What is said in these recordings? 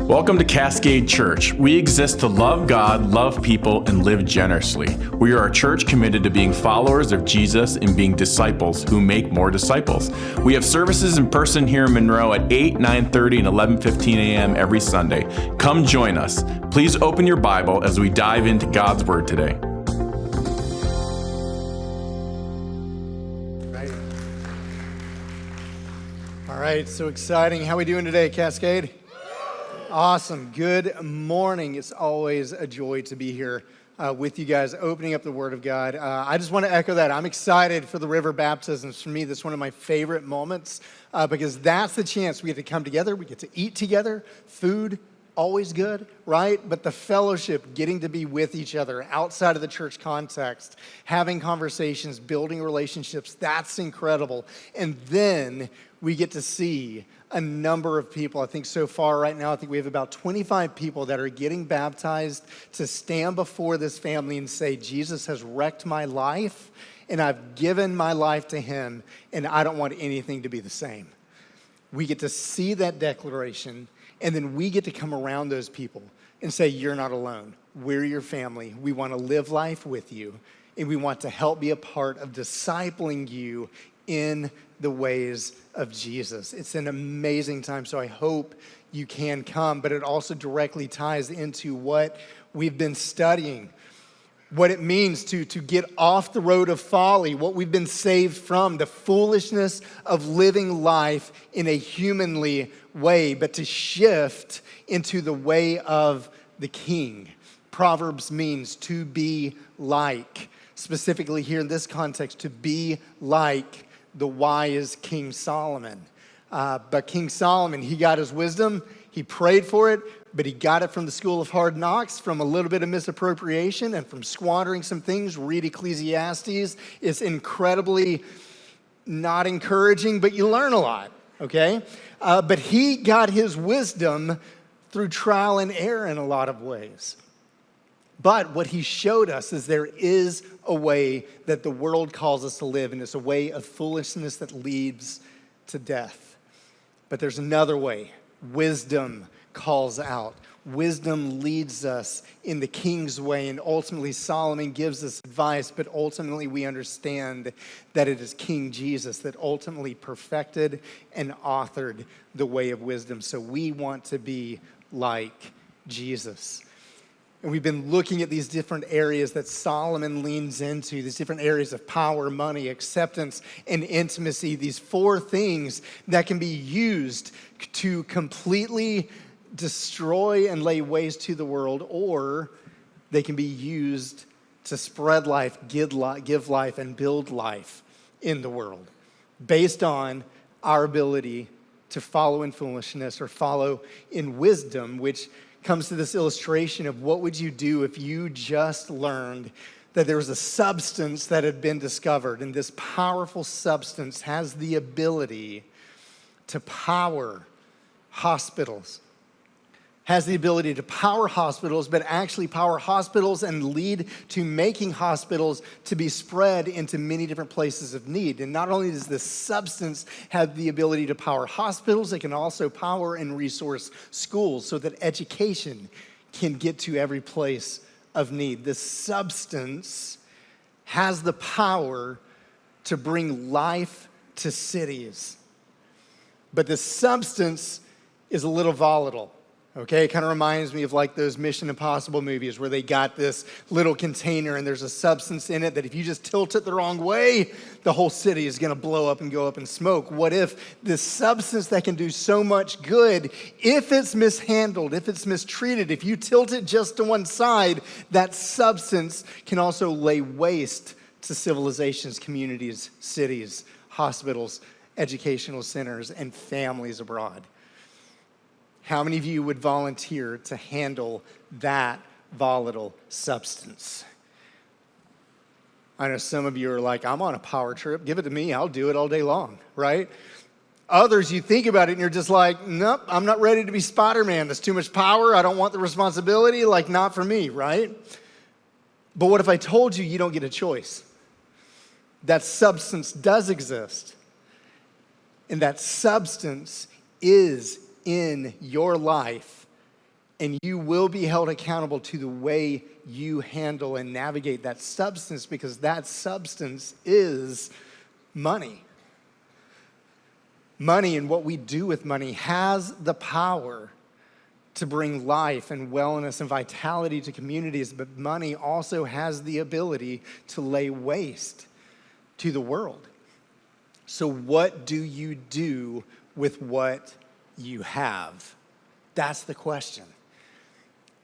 Welcome to Cascade Church. We exist to love God, love people, and live generously. We are a church committed to being followers of Jesus and being disciples who make more disciples. We have services in person here in Monroe at 8, 9:30, and 11:15 a.m. every Sunday. Come join us. Please open your Bible as we dive into God's Word today. All right, so exciting. How are we doing today, Cascade? Awesome. Good morning. It's always a joy to be here with you guys, opening up the Word of God. I just want to echo that. I'm excited for the river baptisms. For me, that's one of my favorite moments because that's the chance we get to come together. We get to eat together. Food, always good, right? But the fellowship, getting to be with each other outside of the church context, having conversations, building relationships, that's incredible. And then we get to see a number of people. I think so far right now, I think we have about 25 people that are getting baptized to stand before this family and say, Jesus has wrecked my life and I've given my life to him and I don't want anything to be the same. We get to see that declaration and then we get to come around those people and say, you're not alone. We're your family. We want to live life with you and we want to help be a part of discipling you in the ways of Jesus. It's an amazing time, so I hope you can come, but it also directly ties into what we've been studying, what it means to get off the road of folly, what we've been saved from, the foolishness of living life in a humanly way, but to shift into the way of the King. Proverbs means to be like, specifically here in this context, to be like the wise King Solomon. But King Solomon, he got his wisdom, he prayed for it, but he got it from the school of hard knocks, from a little bit of misappropriation, and from squandering some things. Read Ecclesiastes. It's incredibly not encouraging, but you learn a lot, okay? But he got his wisdom through trial and error in a lot of ways. But what he showed us is there is a way that the world calls us to live, and it's a way of foolishness that leads to death. But there's another way. Wisdom calls out. Wisdom leads us in the King's way, and ultimately Solomon gives us advice, but ultimately we understand that it is King Jesus that ultimately perfected and authored the way of wisdom. So we want to be like Jesus. And we've been looking at these different areas that Solomon leans into, these different areas of power, money, acceptance, and intimacy, these four things that can be used to completely destroy and lay waste to the world, or they can be used to spread life, give life, and build life in the world based on our ability to follow in foolishness or follow in wisdom, which comes to this illustration of what would you do if you just learned that there was a substance that had been discovered, and this powerful substance has the ability to power hospitals, but actually power hospitals and lead to making hospitals to be spread into many different places of need. And not only does this substance have the ability to power hospitals, it can also power and resource schools so that education can get to every place of need. This substance has the power to bring life to cities. But this substance is a little volatile. Okay, it kind of reminds me of like those Mission Impossible movies where they got this little container and there's a substance in it that if you just tilt it the wrong way, the whole city is going to blow up and go up in smoke. What if this substance that can do so much good, if it's mishandled, if it's mistreated, if you tilt it just to one side, that substance can also lay waste to civilizations, communities, cities, hospitals, educational centers, and families abroad? How many of you would volunteer to handle that volatile substance? I know some of you are like, I'm on a power trip. Give it to me. I'll do it all day long, right? Others, you think about it and you're just like, nope, I'm not ready to be Spider-Man. That's too much power. I don't want the responsibility. Like, not for me, right? But what if I told you you don't get a choice? That substance does exist. And that substance is in your life And you will be held accountable to the way you handle and navigate that substance, because that substance is money. Money and what we do with money has the power to bring life and wellness and vitality to communities, but money also has the ability to lay waste to the world. So what do you do with what you have? That's the question.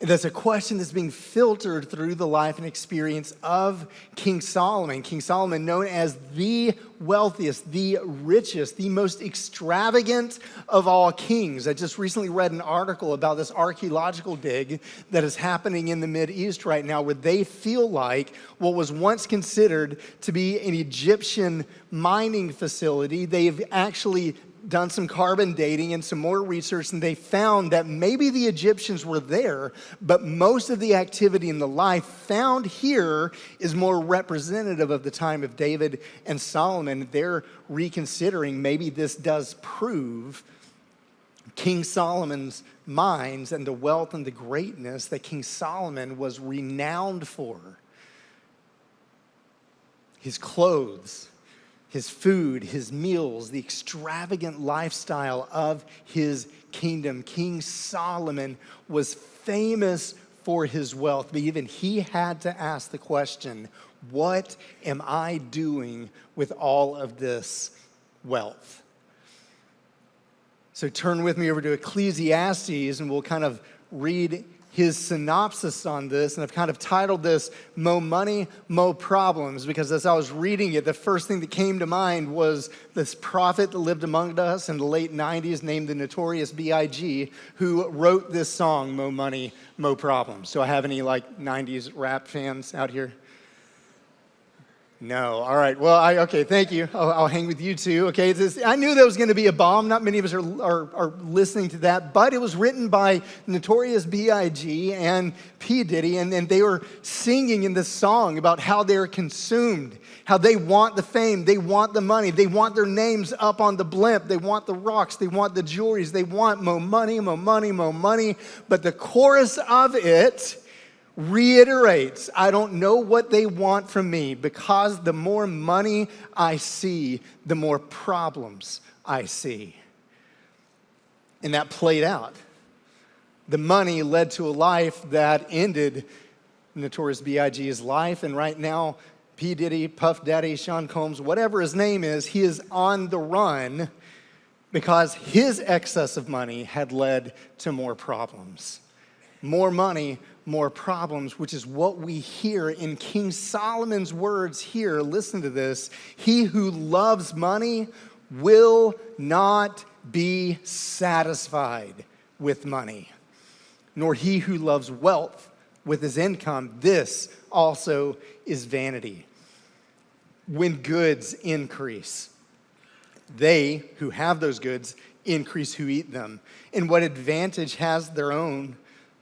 And that's a question that's being filtered through the life and experience of King Solomon. King Solomon, known as the wealthiest, the richest, the most extravagant of all kings. I just recently read an article about this archaeological dig that is happening in the Mideast right now, where they feel like what was once considered to be an Egyptian mining facility, they've actually done some carbon dating and some more research, and they found that maybe the Egyptians were there, but most of the activity in the life found here is more representative of the time of David and Solomon. They're reconsidering maybe this does prove King Solomon's minds and the wealth and the greatness that King Solomon was renowned for. His clothes, his food, his meals, the extravagant lifestyle of his kingdom. King Solomon was famous for his wealth, but even he had to ask the question, what am I doing with all of this wealth? So turn with me over to Ecclesiastes, and we'll kind of read his synopsis on this. And I've kind of titled this Mo Money, Mo Problems, because as I was reading it, the first thing that came to mind was this prophet that lived among us in the late 90s named the Notorious B.I.G., who wrote this song, Mo Money, Mo Problems. Do I have any 90s rap fans out here? No. All right. Well, okay, thank you. I'll hang with you too. Okay. I knew that was going to be a bomb. Not many of us are listening to that, but it was written by Notorious B.I.G. and P. Diddy, and they were singing in this song about how they're consumed, how they want the fame, they want the money, they want their names up on the blimp, they want the rocks, they want the jewelries, they want more money, more money, more money. But the chorus of it reiterates, I don't know what they want from me, because the more money I see, the more problems I see. And that played out. The money led to a life that ended Notorious B.I.G.'s life, and right now, P. Diddy, Puff Daddy, Sean Combs, whatever his name is, he is on the run because his excess of money had led to more problems. More money, more problems, which is what we hear in King Solomon's words here. Listen to this. He who loves money will not be satisfied with money, nor he who loves wealth with his income. This also is vanity. When goods increase, they who have those goods increase who eat them. And what advantage has their own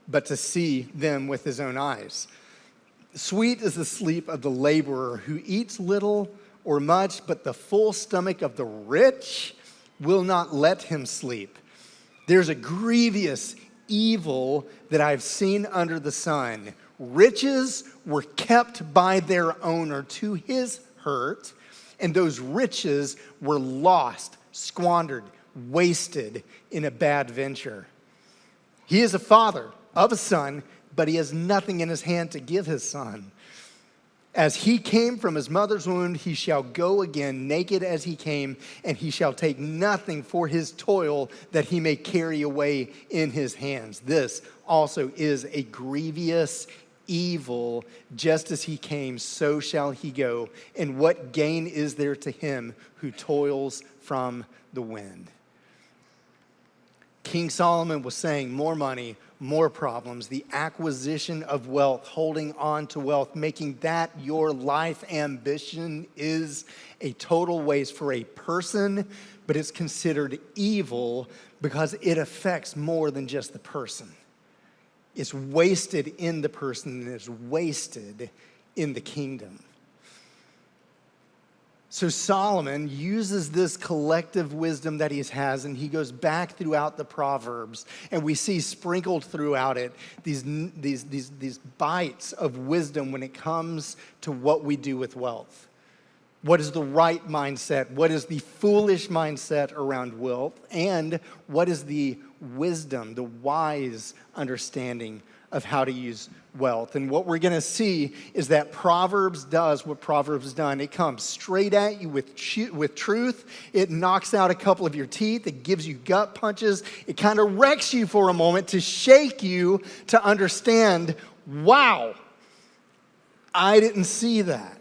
but to see them with his own eyes? Sweet is the sleep of the laborer who eats little or much, but the full stomach of the rich will not let him sleep. There's a grievous evil that I've seen under the sun. Riches were kept by their owner to his hurt, and those riches were lost, squandered, wasted in a bad venture. He is a father of a son, but he has nothing in his hand to give his son. As he came from his mother's womb, he shall go again naked as he came, and he shall take nothing for his toil that he may carry away in his hands. This also is a grievous evil. Just as he came, so shall he go. And what gain is there to him who toils from the wind? King Solomon was saying more money, more problems, the acquisition of wealth, holding on to wealth, making that your life ambition is a total waste for a person, but it's considered evil because it affects more than just the person. It's wasted in the person and it's wasted in the kingdom. So Solomon uses this collective wisdom that he has, and he goes back throughout the Proverbs, and we see sprinkled throughout it these bites of wisdom when it comes to what we do with wealth. What is the right mindset? What is the foolish mindset around wealth? And what is the wisdom, the wise understanding of how to use wealth? And what we're going to see is that Proverbs does what Proverbs has done. It comes straight at you with truth. It knocks out a couple of your teeth. It gives you gut punches. It kind of wrecks you for a moment to shake you to understand, wow, I didn't see that.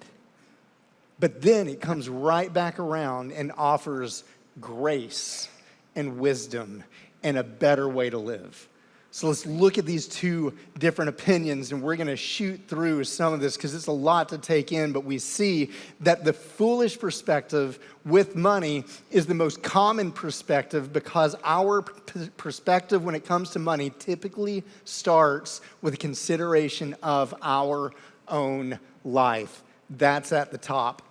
But then it comes right back around and offers grace and wisdom and a better way to live. So let's look at these two different opinions, and we're going to shoot through some of this because it's a lot to take in, but we see that the foolish perspective with money is the most common perspective because our perspective when it comes to money typically starts with a consideration of our own life. That's at the top.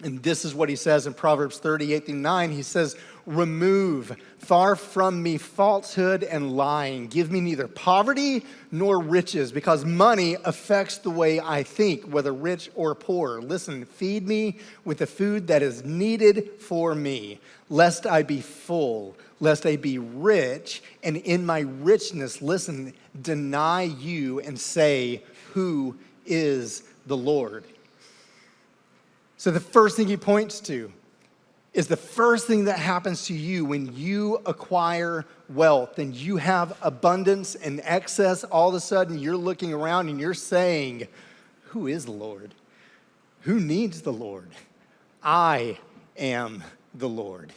And this is what he says in Proverbs 38:9. He says, remove far from me falsehood and lying. Give me neither poverty nor riches, because money affects the way I think, whether rich or poor. Listen, feed me with the food that is needed for me, lest I be full, lest I be rich, and in my richness, listen, deny you and say, who is the Lord? So the first thing he points to is the first thing that happens to you when you acquire wealth and you have abundance and excess. All of a sudden you're looking around and you're saying, who is the Lord? Who needs the Lord? I am the Lord.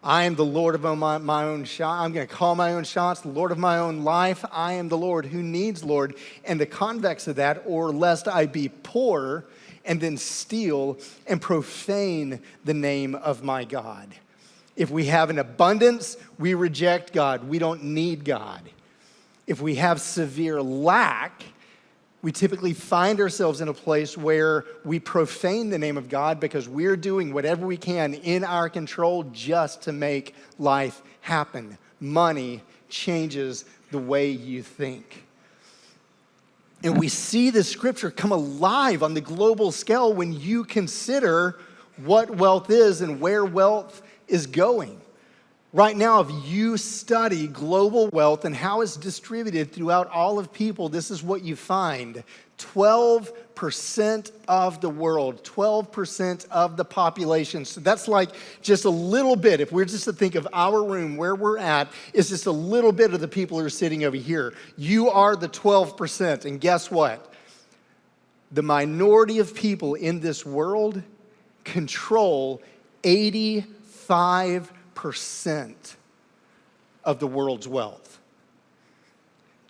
I am the Lord of my own shot. I'm going to call my own shots, the Lord of my own life. I am the Lord. Who needs Lord? And the convex of that, or lest I be poor and then steal and profane the name of my God. If we have an abundance, we reject God. We don't need God. If we have severe lack, we typically find ourselves in a place where we profane the name of God because we're doing whatever we can in our control just to make life happen. Money changes the way you think. And we see the scripture come alive on the global scale when you consider what wealth is and where wealth is going. Right now, if you study global wealth and how it's distributed throughout all of people, this is what you find. 12% of the world, 12% of the population. So that's like just a little bit. If we're just to think of our room, where we're at, is just a little bit of the people who are sitting over here. You are the 12%. And guess what? The minority of people in this world control 85% of the world's wealth.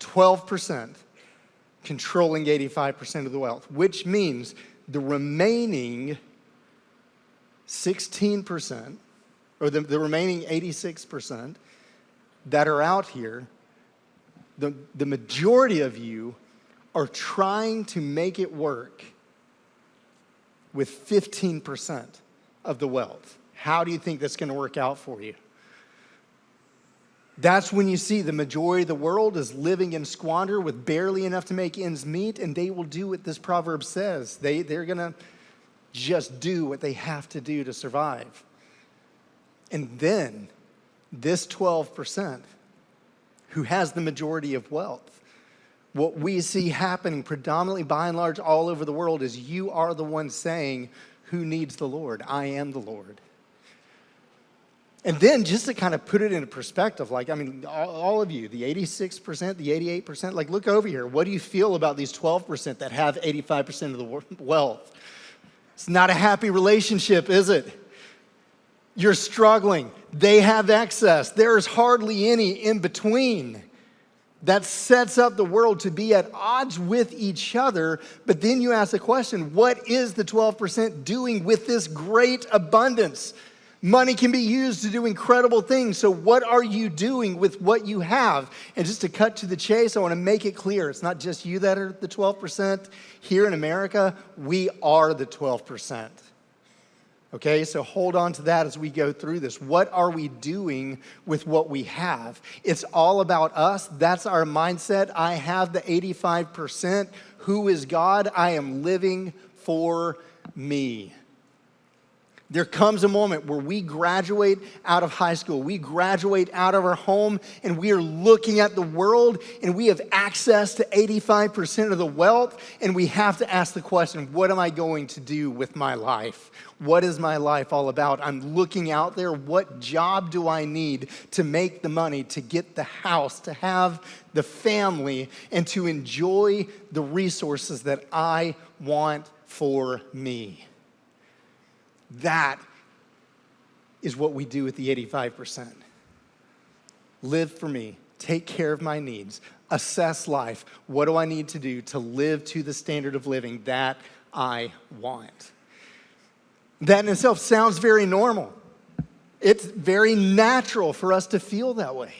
12% controlling 85% of the wealth, which means the remaining 16%, or the remaining 86% that are out here, the majority of you are trying to make it work with 15% of the wealth. How do you think that's going to work out for you? That's when you see the majority of the world is living in squander with barely enough to make ends meet, and they will do what this proverb says. They're going to just do what they have to do to survive. And then this 12% who has the majority of wealth, what we see happening predominantly by and large all over the world is you are the one saying, who needs the Lord? I am the Lord. And then just to kind of put it into perspective, all of you, the 86%, the 88%, look over here. What do you feel about these 12% that have 85% of the wealth? It's not a happy relationship, is it? You're struggling. They have excess. There's hardly any in between. That sets up the world to be at odds with each other. But then you ask the question, what is the 12% doing with this great abundance? Money can be used to do incredible things. So what are you doing with what you have? And just to cut to the chase, I want to make it clear. It's not just you that are the 12%. Here in America, we are the 12%. Okay, so hold on to that as we go through this. What are we doing with what we have? It's all about us. That's our mindset. I have the 85%. Who is God? I am living for me. There comes a moment where we graduate out of high school, we graduate out of our home, and we are looking at the world, and we have access to 85% of the wealth, and we have to ask the question, what am I going to do with my life? What is my life all about? I'm looking out there. What job do I need to make the money, to get the house, to have the family, and to enjoy the resources that I want for me? That is what we do with the 85%. Live for me, take care of my needs, assess life. What do I need to do to live to the standard of living that I want? That in itself sounds very normal. It's very natural for us to feel that way.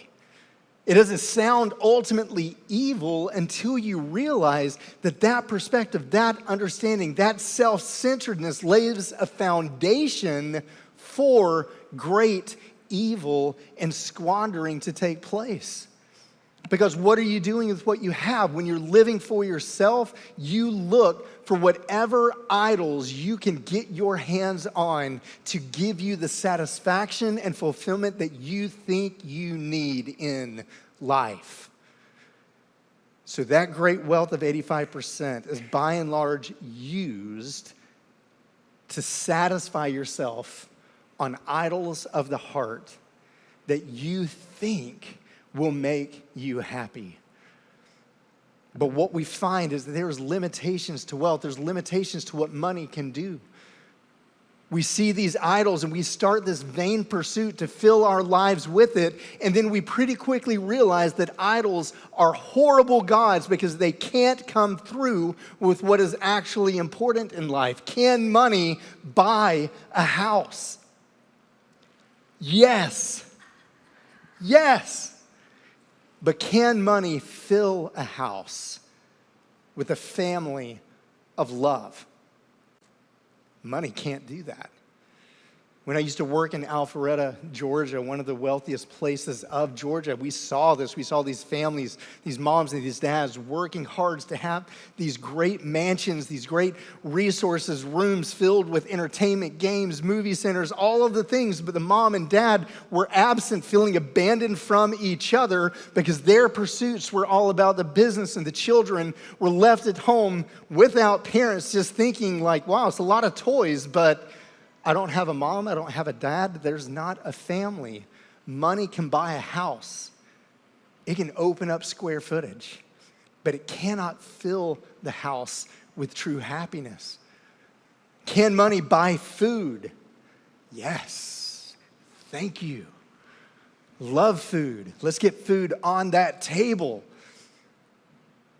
It doesn't sound ultimately evil until you realize that that perspective, that understanding, that self-centeredness lays a foundation for great evil and squandering to take place. Because what are you doing with what you have? When you're living for yourself, you look for whatever idols you can get your hands on to give you the satisfaction and fulfillment that you think you need in life. So that great wealth of 85% is by and large used to satisfy yourself on idols of the heart that you think will make you happy. But what we find is that there's limitations to wealth. There's limitations to what money can do. We see these idols and we start this vain pursuit to fill our lives with it. And then we pretty quickly realize that idols are horrible gods because they can't come through with what is actually important in life. Can money buy a house? Yes. Yes. But can money fill a house with a family of love? Money can't do that. When I used to work in Alpharetta, Georgia, one of the wealthiest places of Georgia, we saw this. We saw these families, these moms and these dads working hard to have these great mansions, these great resources, rooms filled with entertainment, games, movie centers, all of the things. But the mom and dad were absent, feeling abandoned from each other because their pursuits were all about the business, and the children were left at home without parents, just thinking like, wow, it's a lot of toys, but I don't have a mom, I don't have a dad, there's not a family. Money can buy a house. It can open up square footage, but it cannot fill the house with true happiness. Can money buy food? Yes. Thank you. Love food. Let's get food on that table.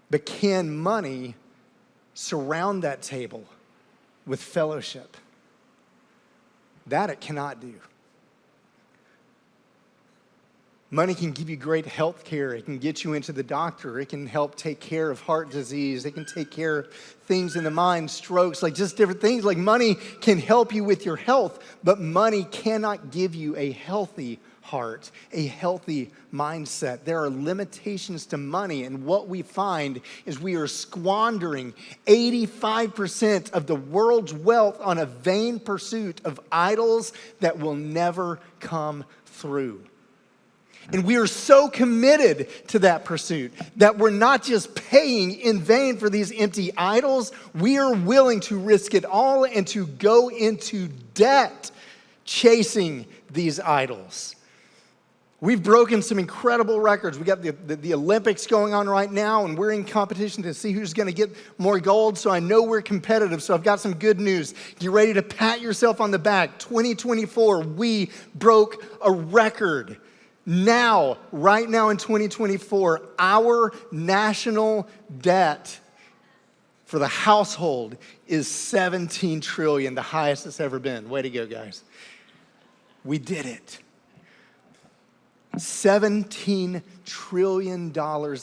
But can money surround that table with fellowship? That it cannot do. Money can give you great health care. It can get you into the doctor. It can help take care of heart disease. It can take care of things in the mind, strokes, like just different things. Like money can help you with your health, but money cannot give you a healthy heart, a healthy mindset. There are limitations to money, and what we find is we are squandering 85% of the world's wealth on a vain pursuit of idols that will never come through. And we are so committed to that pursuit that we're not just paying in vain for these empty idols, we are willing to risk it all and to go into debt chasing these idols. We've broken some incredible records. We got the Olympics going on right now, and we're in competition to see who's going to get more gold. So I know we're competitive. So I've got some good news. Get ready to pat yourself on the back. 2024, we broke a record. Now, right now in 2024, our national debt for the household is $17 trillion, the highest it's ever been. Way to go, guys. We did it. $17 trillion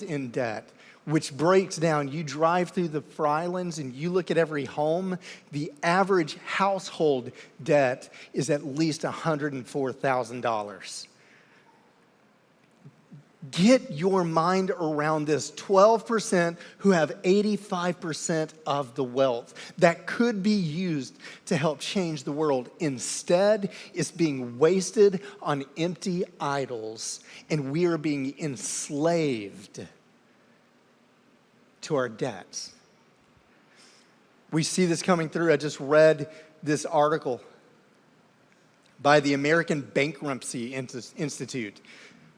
in debt. which breaks down, you drive through the Frylands and you look at every home, the average household debt is at least $104,000. Get your mind around this. 12% who have 85% of the wealth that could be used to help change the world. Instead, it's being wasted on empty idols, and we are being enslaved to our debts. We see this coming through. I just read this article by the American Bankruptcy Institute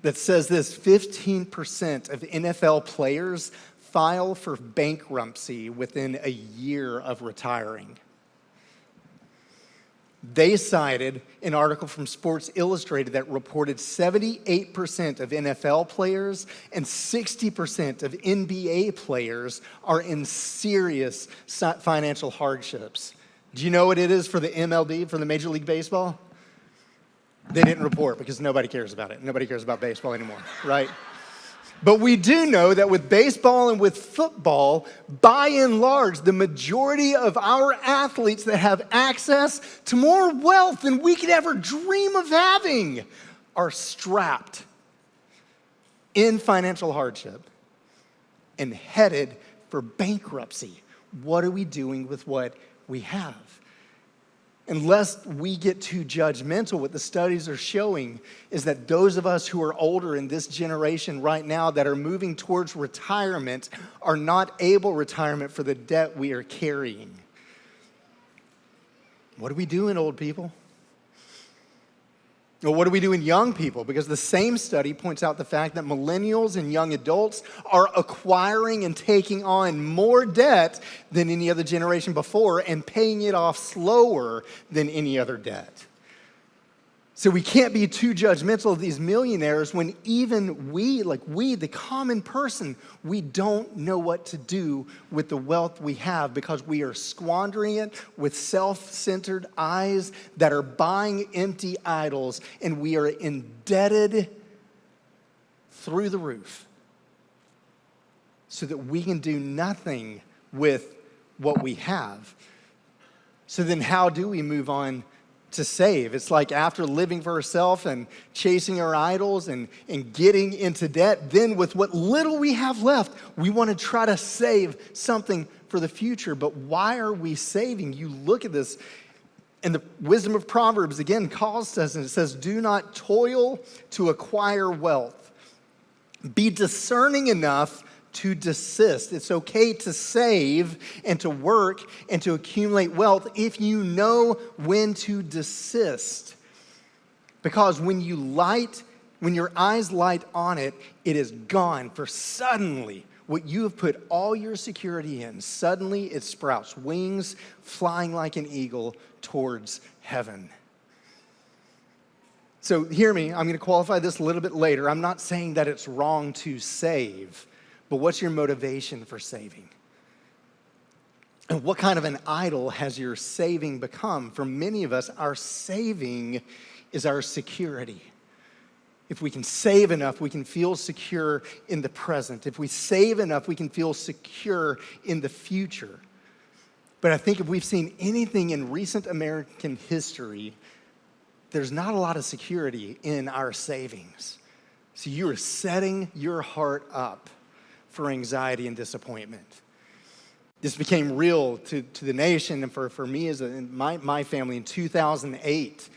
that says this: 15% of NFL players file for bankruptcy within a year of retiring. They cited an article from Sports Illustrated that reported 78% of NFL players and 60% of NBA players are in serious financial hardships. Do you know what it is for the MLB, for the Major League Baseball? They didn't report because nobody cares about it. Nobody cares about baseball anymore, right? But we do know that with baseball and with football, by and large, the majority of our athletes that have access to more wealth than we could ever dream of having are strapped in financial hardship and headed for bankruptcy. What are we doing with what we have? Unless we get too judgmental, what the studies are showing is that those of us who are older in this generation right now that are moving towards retirement are not able retirement for the debt we are carrying. What are we doing, old people? Well, what are we doing, young people? Because the same study points out the fact that millennials and young adults are acquiring and taking on more debt than any other generation before and paying it off slower than any other debt. So we can't be too judgmental of these millionaires when even we, the common person, we don't know what to do with the wealth we have because we are squandering it with self-centered eyes that are buying empty idols, and we are indebted through the roof so that we can do nothing with what we have. So then how do we move on to save? It's like after living for ourselves and chasing our idols and getting into debt, then with what little we have left, we want to try to save something for the future. But why are we saving? You look at this, and the wisdom of Proverbs again calls us, and it says, do not toil to acquire wealth. Be discerning enough to desist. It's okay to save and to work and to accumulate wealth if you know when to desist. Because when your eyes light on it, it is gone. For suddenly, what you have put all your security in, suddenly it sprouts wings, flying like an eagle towards heaven. So hear me, I'm going to qualify this a little bit later. I'm not saying that it's wrong to save. But what's your motivation for saving? And what kind of an idol has your saving become? For many of us, our saving is our security. If we can save enough, we can feel secure in the present. If we save enough, we can feel secure in the future. But I think if we've seen anything in recent American history, there's not a lot of security in our savings. So you are setting your heart up for anxiety and disappointment. This became real to the nation and for me as my family in 2008.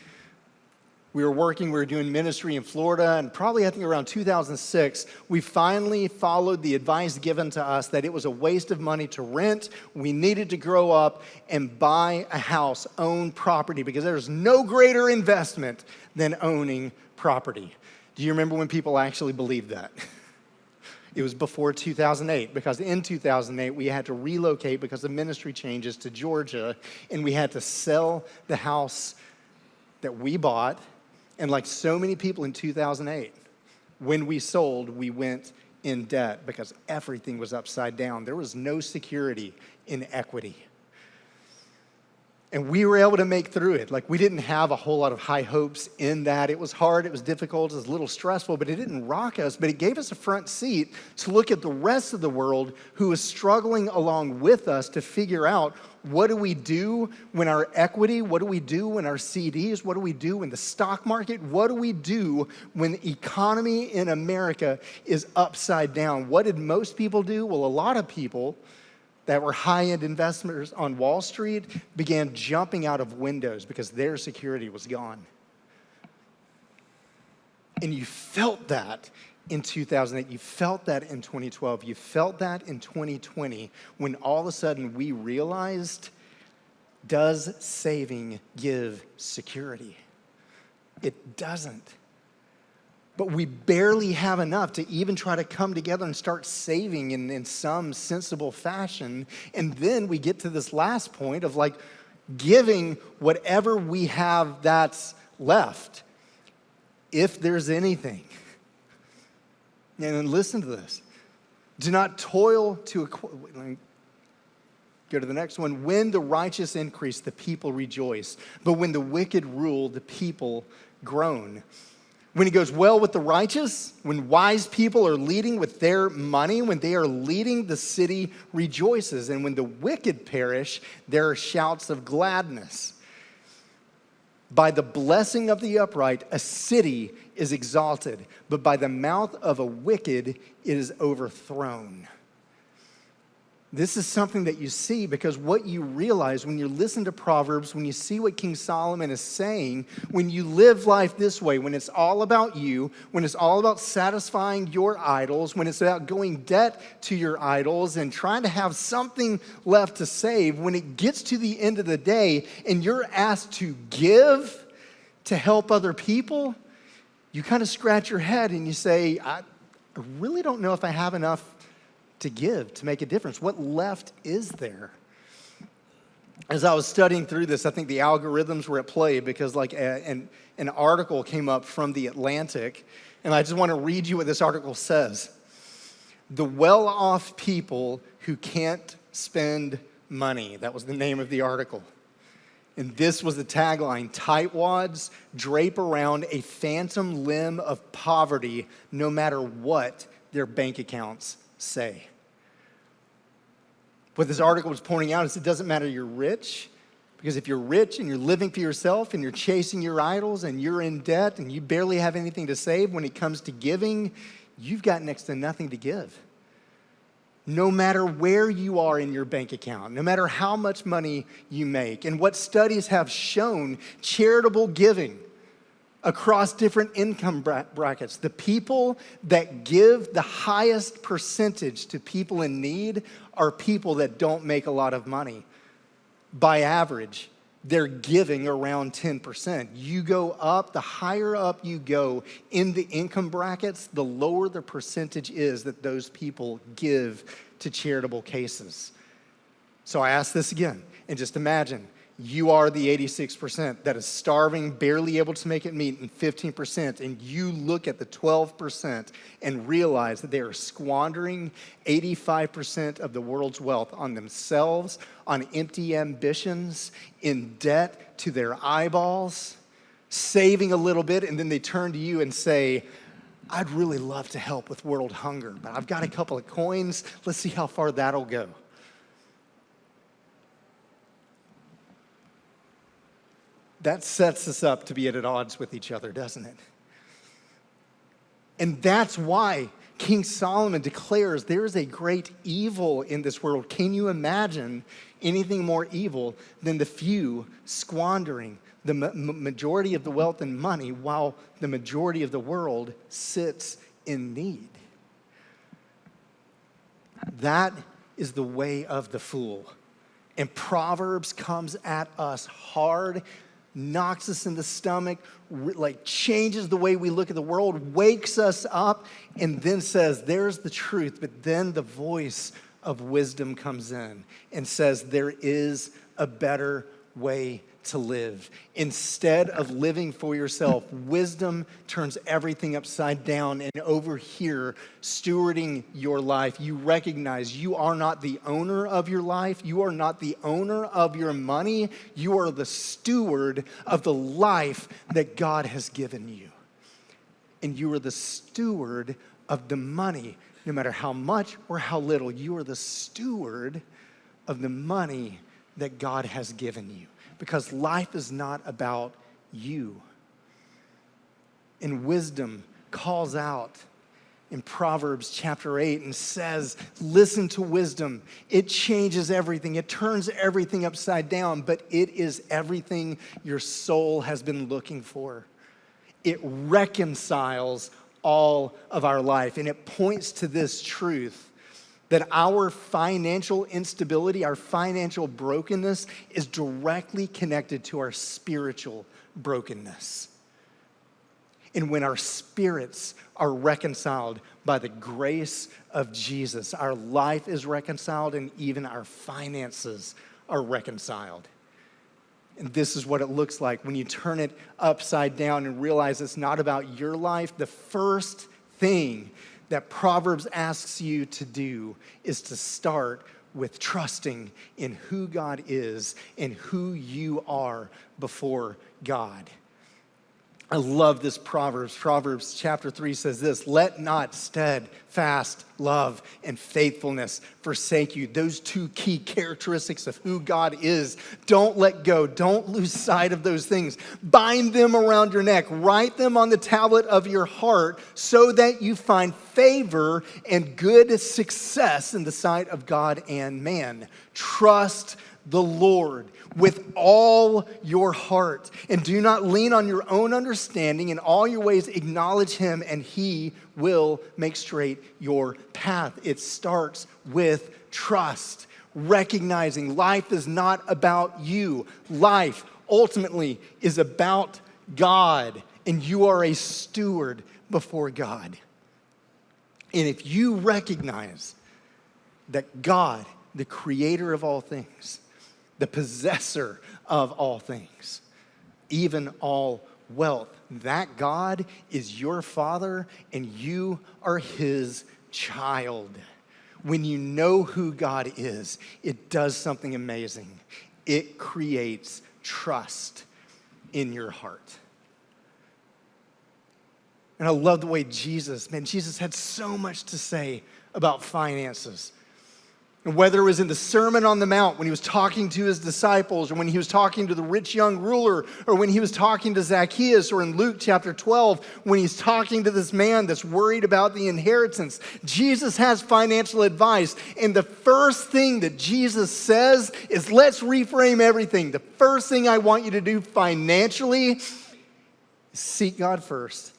We were doing ministry in Florida, and probably I think around 2006, we finally followed the advice given to us that it was a waste of money to rent. We needed to grow up and buy a house, own property, because there's no greater investment than owning property. Do you remember when people actually believed that? It was before 2008, because in 2008, we had to relocate because of ministry changes to Georgia, and we had to sell the house that we bought. And like so many people in 2008, when we sold, we went in debt because everything was upside down. There was no security in equity. And we were able to make through it. Like, we didn't have a whole lot of high hopes in that. It was hard, it was difficult, it was a little stressful, but it didn't rock us. But it gave us a front seat to look at the rest of the world who was struggling along with us to figure out, what do we do when our equity, what do we do when our CDs, what do we do in the stock market, what do we do when the economy in America is upside down? What did most people do? Well, a lot of people that were high-end investors on Wall Street began jumping out of windows because their security was gone. And you felt that in 2008. You felt that in 2012. You felt that in 2020 when all of a sudden we realized, does saving give security? It doesn't. But we barely have enough to even try to come together and start saving in some sensible fashion. And then we get to this last point of like giving whatever we have that's left, if there's anything. And then listen to this. Do not toil to acquire. Go to the next one. When the righteous increase, the people rejoice. But when the wicked rule, the people groan. When it goes well with the righteous, when wise people are leading with their money, when they are leading, the city rejoices. And when the wicked perish, there are shouts of gladness. By the blessing of the upright, a city is exalted, but by the mouth of a wicked, it is overthrown. This is something that you see because what you realize when you listen to Proverbs, when you see what King Solomon is saying, when you live life this way, when it's all about you, when it's all about satisfying your idols, when it's about going debt to your idols and trying to have something left to save, when it gets to the end of the day and you're asked to give to help other people, you kind of scratch your head and you say, I really don't know if I have enough to give, to make a difference. What left is there? As I was studying through this, I think the algorithms were at play because like an article came up from The Atlantic, and I just want to read you what this article says. The well-off people who can't spend money. That was the name of the article. And this was the tagline: tightwads drape around a phantom limb of poverty no matter what their bank accounts say. What this article was pointing out is it doesn't matter you're rich, because if you're rich and you're living for yourself and you're chasing your idols and you're in debt and you barely have anything to save, when it comes to giving, you've got next to nothing to give. No matter where you are in your bank account, no matter how much money you make. And what studies have shown, charitable giving across different income brackets, the people that give the highest percentage to people in need are people that don't make a lot of money. By average, they're giving around 10%. You go up, the higher up you go in the income brackets, the lower the percentage is that those people give to charitable cases. So I ask this again, and just imagine, you are the 86% that is starving, barely able to make it meet, and 15%, and you look at the 12% and realize that they are squandering 85% of the world's wealth on themselves, on empty ambitions, in debt to their eyeballs, saving a little bit, and then they turn to you and say, I'd really love to help with world hunger, but I've got a couple of coins. Let's see how far that'll go. That sets us up to be at odds with each other, doesn't it? And that's why King Solomon declares there is a great evil in this world. Can you imagine anything more evil than the few squandering the majority of the wealth and money while the majority of the world sits in need? That is the way of the fool. And Proverbs comes at us hard, knocks us in the stomach, like changes the way we look at the world, wakes us up, and then says, there's the truth. But then the voice of wisdom comes in and says, there is a better way to live. Instead of living for yourself, wisdom turns everything upside down. And over here, stewarding your life, you recognize you are not the owner of your life. You are not the owner of your money. You are the steward of the life that God has given you. And you are the steward of the money, no matter how much or how little. You are the steward of the money that God has given you. Because life is not about you. And wisdom calls out in Proverbs chapter 8 and says, listen to wisdom. It changes everything. It turns everything upside down, but it is everything your soul has been looking for. It reconciles all of our life, and it points to this truth that our financial instability, our financial brokenness is directly connected to our spiritual brokenness. And when our spirits are reconciled by the grace of Jesus, our life is reconciled and even our finances are reconciled. And this is what it looks like when you turn it upside down and realize it's not about your life. The first thing that Proverbs asks you to do is to start with trusting in who God is and who you are before God. I love this Proverbs. Proverbs chapter 3 says this, let not steadfast love and faithfulness forsake you. Those two key characteristics of who God is. Don't let go. Don't lose sight of those things. Bind them around your neck. Write them on the tablet of your heart so that you find favor and good success in the sight of God and man. Trust the Lord with all your heart, and do not lean on your own understanding. In all your ways acknowledge him, and he will make straight your path. It starts with trust, recognizing life is not about you. Life ultimately is about God, and you are a steward before God. And if you recognize that God, the creator of all things, the possessor of all things, even all wealth, that God is your father and you are his child. When you know who God is, it does something amazing. It creates trust in your heart. And I love the way Jesus had so much to say about finances. And whether it was in the Sermon on the Mount when he was talking to his disciples, or when he was talking to the rich young ruler, or when he was talking to Zacchaeus, or in Luke chapter 12, when he's talking to this man that's worried about the inheritance, Jesus has financial advice. And the first thing that Jesus says is, let's reframe everything. The first thing I want you to do financially is seek God first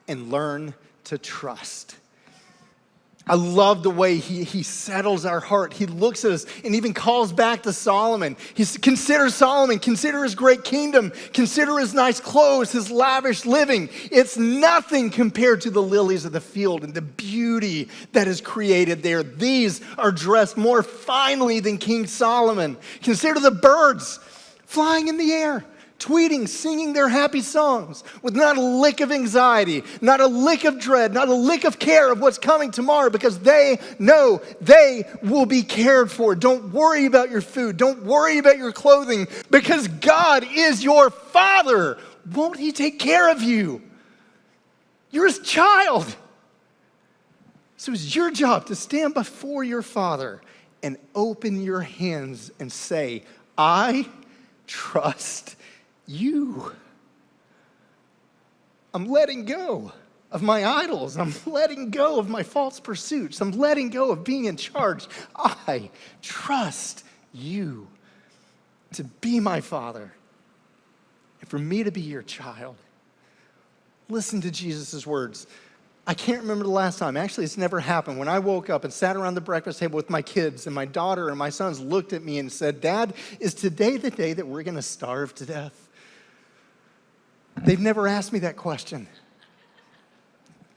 and learn to trust. I love the way he settles our heart. He looks at us and even calls back to Solomon. Consider Solomon, consider his great kingdom, consider his nice clothes, his lavish living. It's nothing compared to the lilies of the field and the beauty that is created there. These are dressed more finely than King Solomon. Consider the birds flying in the air, tweeting, singing their happy songs with not a lick of anxiety, not a lick of dread, not a lick of care of what's coming tomorrow, because they know they will be cared for. Don't worry about your food. Don't worry about your clothing, because God is your Father. Won't he take care of you? You're his child. So it's your job to stand before your Father and open your hands and say, I trust you. I'm letting go of my idols. I'm letting go of my false pursuits. I'm letting go of being in charge. I trust you to be my Father and for me to be your child. Listen to Jesus' words. I can't remember the last time. Actually, it's never happened. When I woke up and sat around the breakfast table with my kids, and my daughter and my sons looked at me and said, Dad, is today the day that we're going to starve to death? They've never asked me that question.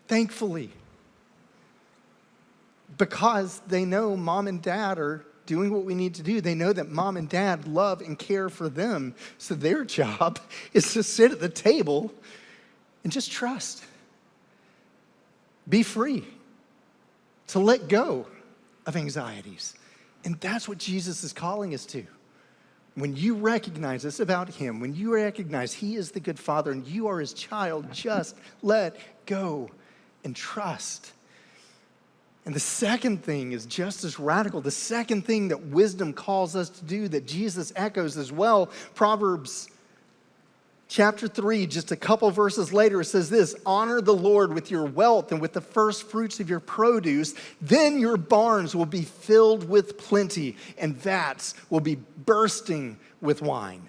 Thankfully. Because they know mom and dad are doing what we need to do. They know that mom and dad love and care for them. So their job is to sit at the table and just trust. Be free to let go of anxieties. And that's what Jesus is calling us to. When you recognize this about him, when you recognize he is the good father and you are his child, just let go and trust. And the second thing is just as radical. The second thing that wisdom calls us to do that Jesus echoes as well, Proverbs chapter 3, just a couple verses later, it says this: honor the Lord with your wealth and with the first fruits of your produce. Then your barns will be filled with plenty and vats will be bursting with wine.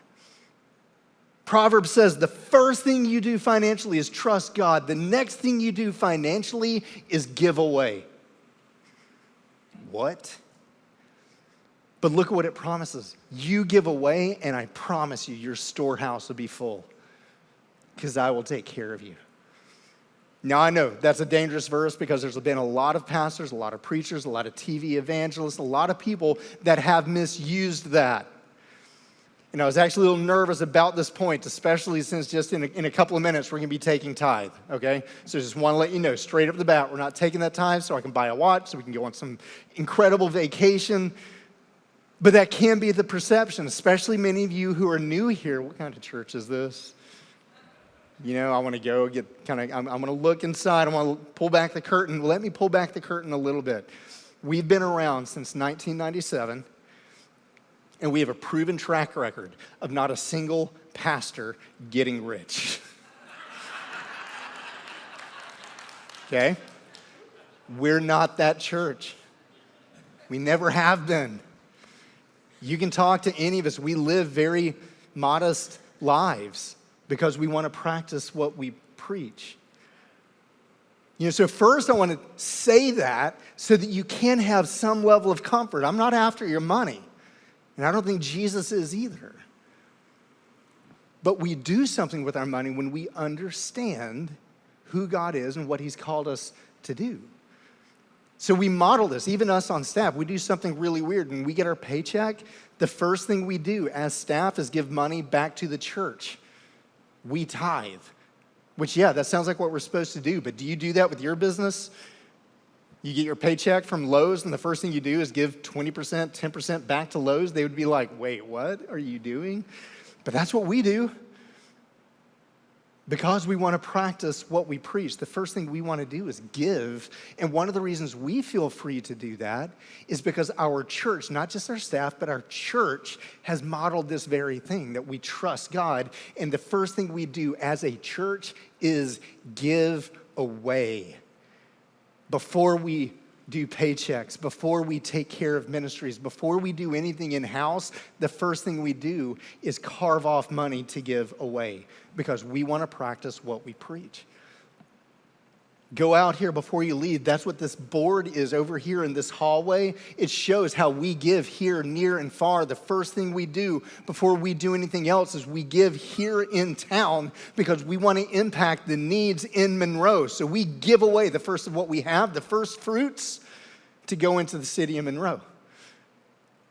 Proverbs says the first thing you do financially is trust God. The next thing you do financially is give away. What? But look at what it promises. You give away, and I promise you, your storehouse will be full, because I will take care of you. Now, I know that's a dangerous verse because there's been a lot of pastors, a lot of preachers, a lot of TV evangelists, a lot of people that have misused that. And I was actually a little nervous about this point, especially since just in a couple of minutes, we're going to be taking tithe, okay? So just want to let you know straight up the bat, we're not taking that tithe so I can buy a watch, so we can go on some incredible vacation. But that can be the perception, especially many of you who are new here. What kind of church is this? You know, I want to go I'm going to look inside. I want to pull back the curtain. Well, let me pull back the curtain a little bit. We've been around since 1997. And we have a proven track record of not a single pastor getting rich. Okay? We're not that church. We never have been. You can talk to any of us. We live very modest lives because we want to practice what we preach. You know, so first I want to say that so that you can have some level of comfort. I'm not after your money. And I don't think Jesus is either. But we do something with our money when we understand who God is and what he's called us to do. So we model this, even us on staff. We do something really weird. When we get our paycheck, the first thing we do as staff is give money back to the church. We tithe, which, yeah, that sounds like what we're supposed to do. But do you do that with your business? You get your paycheck from Lowe's, and the first thing you do is give 20%, 10% back to Lowe's. They would be like, wait, what are you doing? But that's what we do. Because we want to practice what we preach, the first thing we want to do is give. And one of the reasons we feel free to do that is because our church, not just our staff, but our church has modeled this very thing, that we trust God. And the first thing we do as a church is give away. Before we do paychecks, before we take care of ministries, before we do anything in-house, the first thing we do is carve off money to give away because we want to practice what we preach. Go out here before you leave. That's what this board is over here in this hallway. It shows how we give here, near and far. The first thing we do before we do anything else is we give here in town because we want to impact the needs in Monroe. So we give away the first of what we have, the first fruits, to go into the city of Monroe.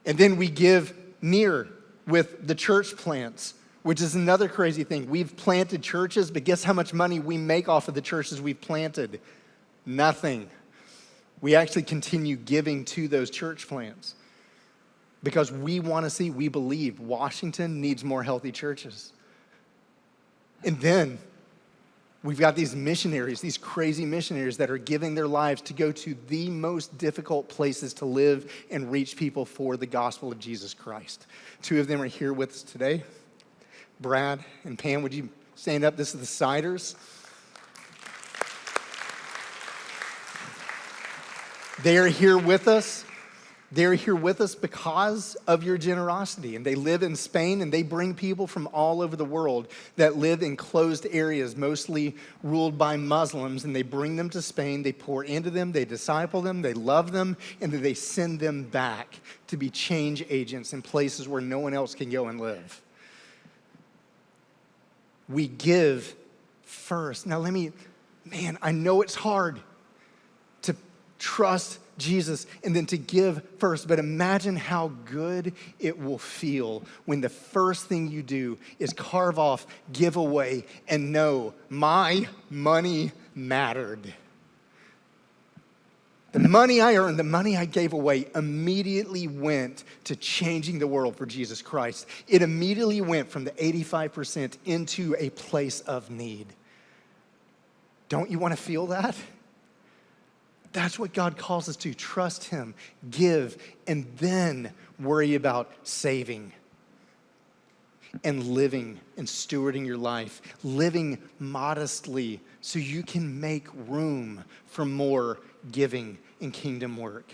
And then we give near with the church plants, which is another crazy thing. We've planted churches, but guess how much money we make off of the churches we've planted? Nothing. We actually continue giving to those church plants because we believe Washington needs more healthy churches. And then we've got these missionaries, these crazy missionaries that are giving their lives to go to the most difficult places to live and reach people for the gospel of Jesus Christ. Two of them are here with us today. Brad and Pam, would you stand up? This is the Siders. They are here with us. They're here with us because of your generosity. And they live in Spain, and they bring people from all over the world that live in closed areas, mostly ruled by Muslims. And they bring them to Spain. They pour into them. They disciple them. They love them. And then they send them back to be change agents in places where no one else can go and live. We give first. Now I know it's hard to trust Jesus and then to give first. But imagine how good it will feel when the first thing you do is carve off, give away, and know my money mattered. The money I earned, the money I gave away immediately went to changing the world for Jesus Christ. It immediately went from the 85% into a place of need. Don't you want to feel that? That's what God calls us to. Trust Him, give, and then worry about saving and living and stewarding your life, living modestly so you can make room for more giving and kingdom work,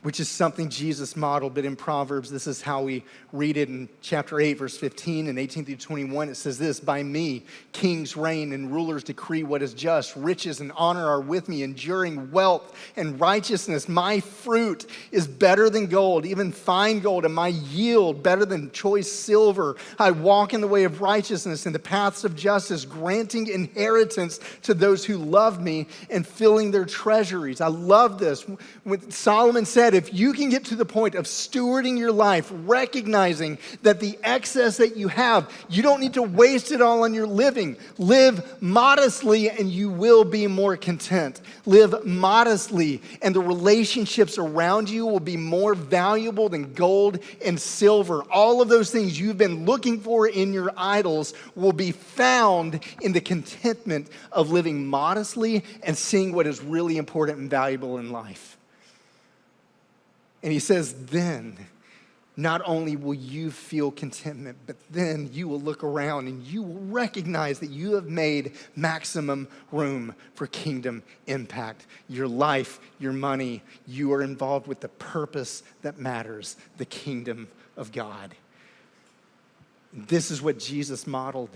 which is something Jesus modeled. But in Proverbs, this is how we read it in chapter 8, verse 15 and 18 through 21. It says this, by me, kings reign and rulers decree what is just. Riches and honor are with me, enduring wealth and righteousness. My fruit is better than gold, even fine gold, and my yield better than choice silver. I walk in the way of righteousness and the paths of justice, granting inheritance to those who love me and filling their treasuries. I love this. When Solomon said, if you can get to the point of stewarding your life, recognizing that the excess that you have, you don't need to waste it all on your living. Live modestly and you will be more content. Live modestly and the relationships around you will be more valuable than gold and silver. All of those things you've been looking for in your idols will be found in the contentment of living modestly and seeing what is really important and valuable in life. And he says, then, not only will you feel contentment, but then you will look around and you will recognize that you have made maximum room for kingdom impact. Your life, your money, you are involved with the purpose that matters, the kingdom of God. This is what Jesus modeled.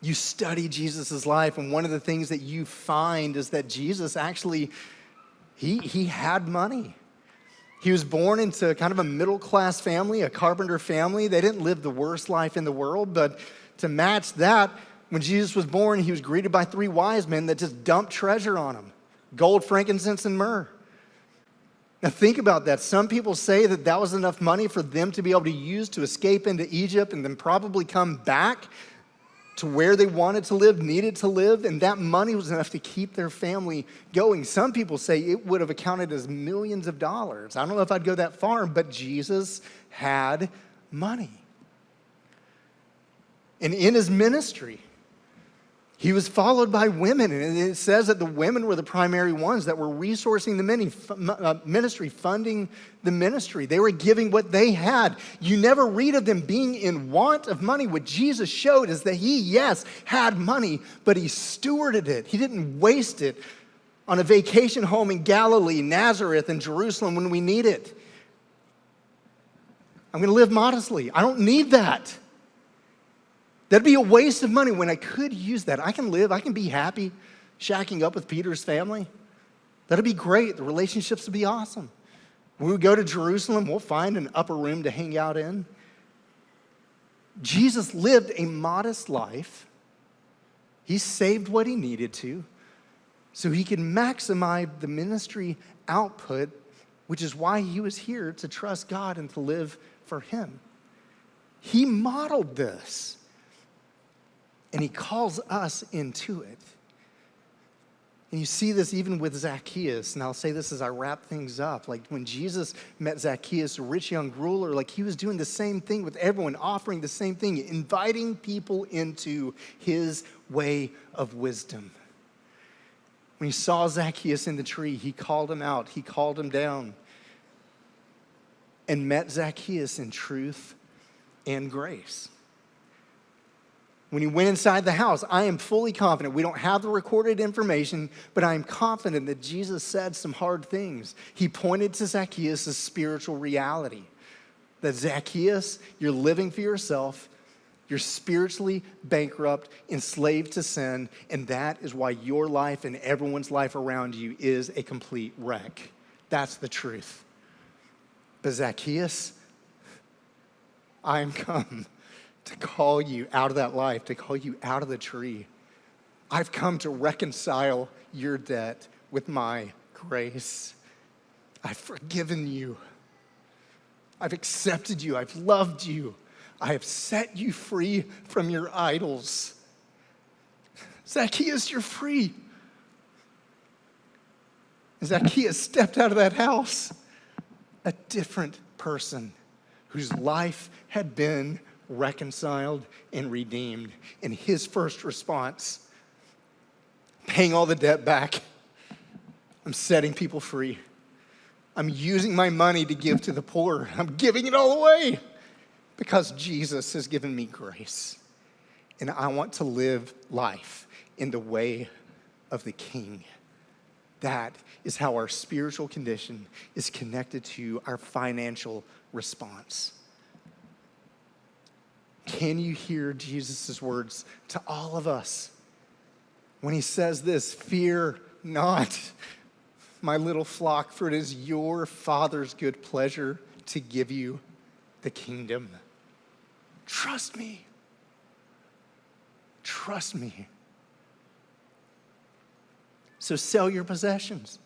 You study Jesus' life, and one of the things that you find is that Jesus actually, he had money. He was born into kind of a middle-class family, a carpenter family. They didn't live the worst life in the world, but to match that, when Jesus was born, he was greeted by 3 wise men that just dumped treasure on him: gold, frankincense, and myrrh. Now think about that. Some people say that that was enough money for them to be able to use to escape into Egypt and then probably come back to where they wanted to live, needed to live, and that money was enough to keep their family going. Some people say it would have accounted as millions of dollars. I don't know if I'd go that far, but Jesus had money. And in his ministry, he was followed by women, and it says that the women were the primary ones that were resourcing the ministry, funding the ministry. They were giving what they had. You never read of them being in want of money. What Jesus showed is that he, yes, had money, but he stewarded it. He didn't waste it on a vacation home in Galilee, Nazareth, and Jerusalem when we need it. I'm going to live modestly. I don't need that. That'd be a waste of money when I could use that. I can be happy shacking up with Peter's family. That'd be great. The relationships would be awesome. When we go to Jerusalem, we'll find an upper room to hang out in. Jesus lived a modest life. He saved what he needed to so he could maximize the ministry output, which is why he was here, to trust God and to live for him. He modeled this. And he calls us into it. And you see this even with Zacchaeus. And I'll say this as I wrap things up. Like when Jesus met Zacchaeus, a rich young ruler, like he was doing the same thing with everyone, offering the same thing, inviting people into his way of wisdom. When he saw Zacchaeus in the tree, he called him out, he called him down, and met Zacchaeus in truth and grace. When he went inside the house, I am fully confident. We don't have the recorded information, but I am confident that Jesus said some hard things. He pointed to Zacchaeus' spiritual reality. That Zacchaeus, you're living for yourself, you're spiritually bankrupt, enslaved to sin, and that is why your life and everyone's life around you is a complete wreck. That's the truth. But Zacchaeus, I am come to call you out of that life, to call you out of the tree. I've come to reconcile your debt with my grace. I've forgiven you. I've accepted you. I've loved you. I have set you free from your idols. Zacchaeus, you're free. Zacchaeus stepped out of that house, a different person whose life had been reconciled and redeemed. And his first response, paying all the debt back. I'm setting people free. I'm using my money to give to the poor. I'm giving it all away because Jesus has given me grace. And I want to live life in the way of the King. That is how our spiritual condition is connected to our financial response. Can you hear Jesus' words to all of us when he says this, fear not, my little flock, for it is your Father's good pleasure to give you the kingdom. Trust me. Trust me. So sell your possessions.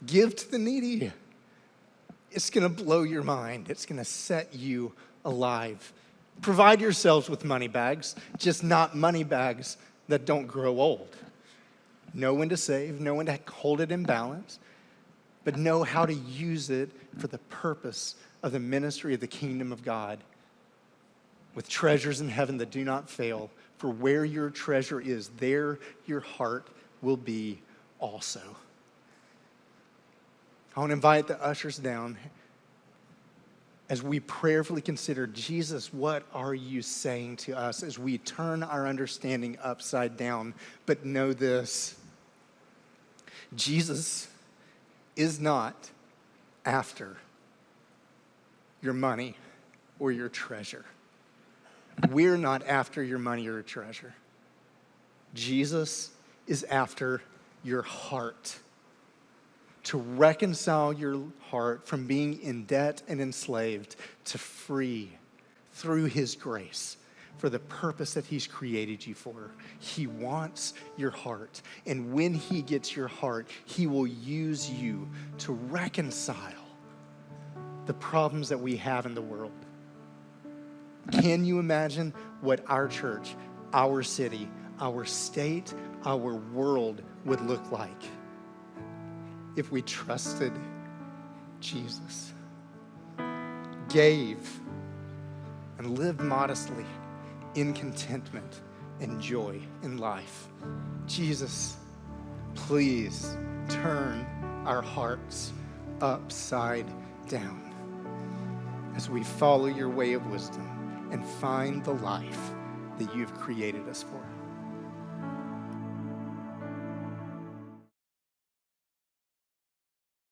Give to the needy. It's going to blow your mind. It's going to set you alive. Provide yourselves with money bags, just not money bags that don't grow old. Know when to save, know when to hold it in balance, but know how to use it for the purpose of the ministry of the kingdom of God, with treasures in heaven that do not fail. For where your treasure is, there your heart will be also. I want to invite the ushers down as we prayerfully consider, Jesus, what are you saying to us as we turn our understanding upside down? But know this, Jesus is not after your money or your treasure. We're not after your money or your treasure. Jesus is after your heart. To reconcile your heart from being in debt and enslaved to free through his grace for the purpose that he's created you for. He wants your heart. And when he gets your heart, he will use you to reconcile the problems that we have in the world. Can you imagine what our church, our city, our state, our world would look like if we trusted Jesus, gave, and lived modestly in contentment and joy in life? Jesus, please turn our hearts upside down as we follow your way of wisdom and find the life that you've created us for.